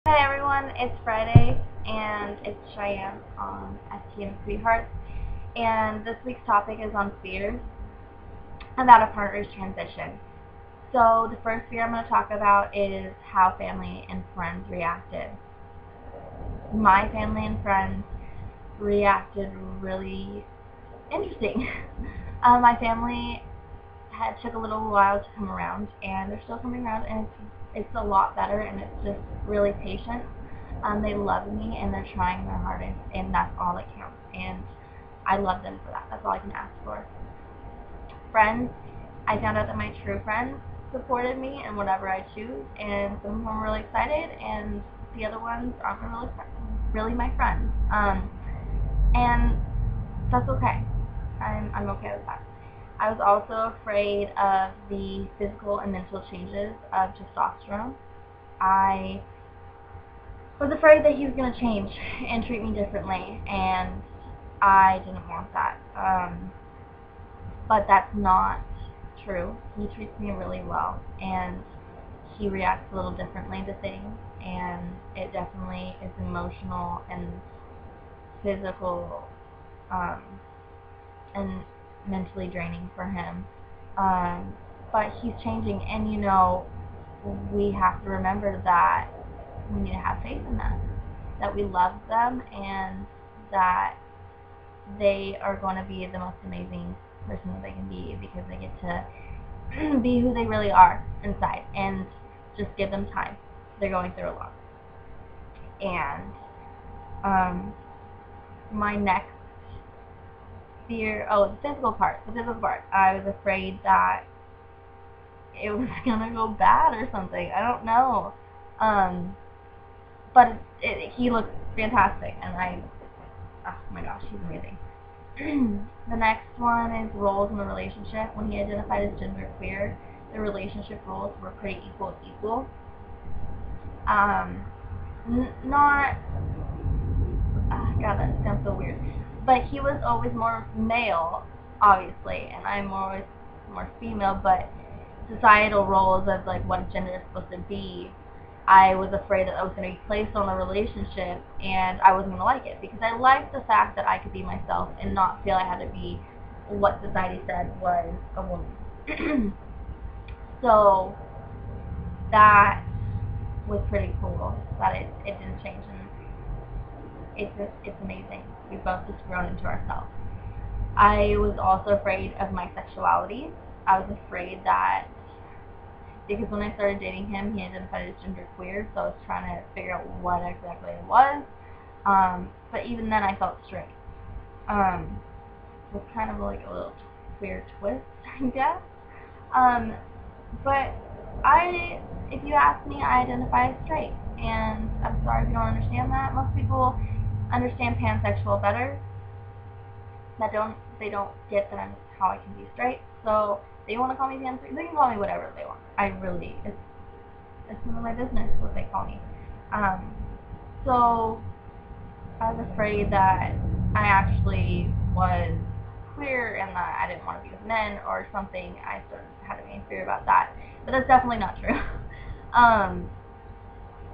Hi everyone, it's Friday and it's Cheyenne on STM Sweethearts, and this week's topic is on fears about a partner's transition. So the first fear I'm going to talk about is how family and friends reacted. My family and friends reacted really interesting. My family took a little while to come around, and they're still coming around, and it's a lot better, and it's just really patient. They love me, and they're trying their hardest, and that's all that counts. And I love them for that. That's all I can ask for. Friends, I found out that my true friends supported me in whatever I choose, and some of them were really excited, and the other ones aren't really my friends. And that's okay. I'm okay with that. I was also afraid of the physical and mental changes of testosterone. I was afraid that he was going to change and treat me differently, and I didn't want that. But that's not true. He treats me really well, and he reacts a little differently to things, and it definitely is emotional and physical and mentally draining for him. But he's changing, and we have to remember that we need to have faith in them, that we love them, and that they are going to be the most amazing person that they can be, because they get to be who they really are inside, and just give them time. They're going through a lot. And my next fear, the physical part. I was afraid that it was gonna go bad or something. I don't know. But he looks fantastic, and oh my gosh, he's amazing. The next one is roles in the relationship. When he identified as genderqueer, the relationship roles were pretty equal. Not, God, that sounds so weird. But he was always more male, obviously, and I'm always more female. But societal roles of like what gender is supposed to be, I was afraid that I was going to be placed on a relationship, and I wasn't going to like it, because I liked the fact that I could be myself and not feel I had to be what society said was a woman. So that was pretty cool that it didn't change, and it's amazing. We've both just grown into ourselves. I was also afraid of my sexuality. I was afraid that, because when I started dating him, he identified as genderqueer, so I was trying to figure out what exactly it was. But even then, I felt straight. It was kind of like a little weird twist, I guess. But if you ask me, I identify as straight, and I'm sorry if you don't understand that. Most people understand pansexual better. They don't get that how I can be straight. So they want to call me pansexual. They can call me whatever they want. It's none of my business what they call me. So I was afraid that I actually was queer and that I didn't want to be with men or something. I started having a fear about that, but that's definitely not true. I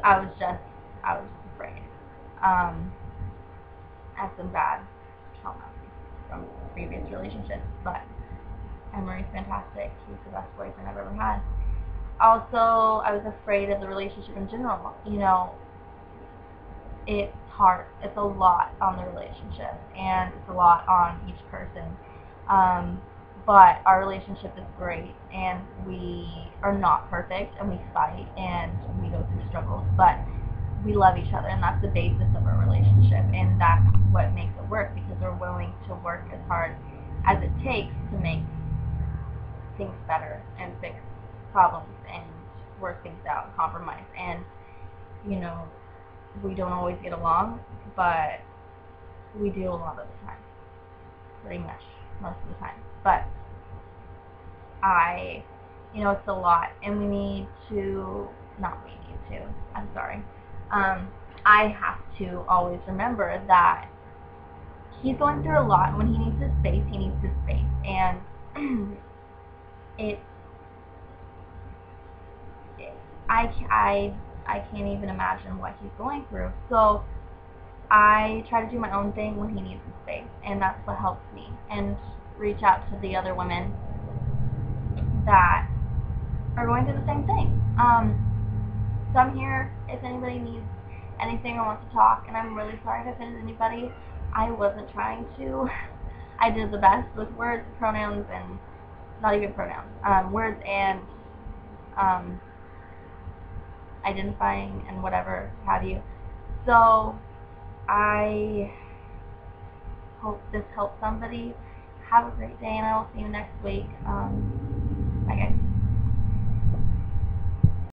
was just afraid. I had some bad trauma from previous relationships, but Emery's fantastic. He's the best boyfriend I've ever had. Also, I was afraid of the relationship in general. It's hard. It's a lot on the relationship, and it's a lot on each person. But our relationship is great, and we are not perfect, and we fight, and we go through struggles, but we love each other, and that's the basis of our relationship, and that's what makes it work, because we're willing to work as hard as it takes to make things better and fix problems and work things out and compromise. And we don't always get along, but we do a lot of the time, pretty much most of the time. But it's a lot, and I'm sorry, I have to always remember that he's going through a lot, and when he needs his space, and it's I I can't even imagine what he's going through. So I try to do my own thing when he needs the space, and that's what helps me. And reach out to the other women that are going through the same thing. So I'm here if anybody needs anything or wants to talk, and I'm really sorry if I offended anybody. I wasn't trying to. I did the best with words, pronouns, and not even pronouns, words and identifying and whatever have you. So I hope this helps somebody. Have a great day, and I will see you next week. Bye, guys.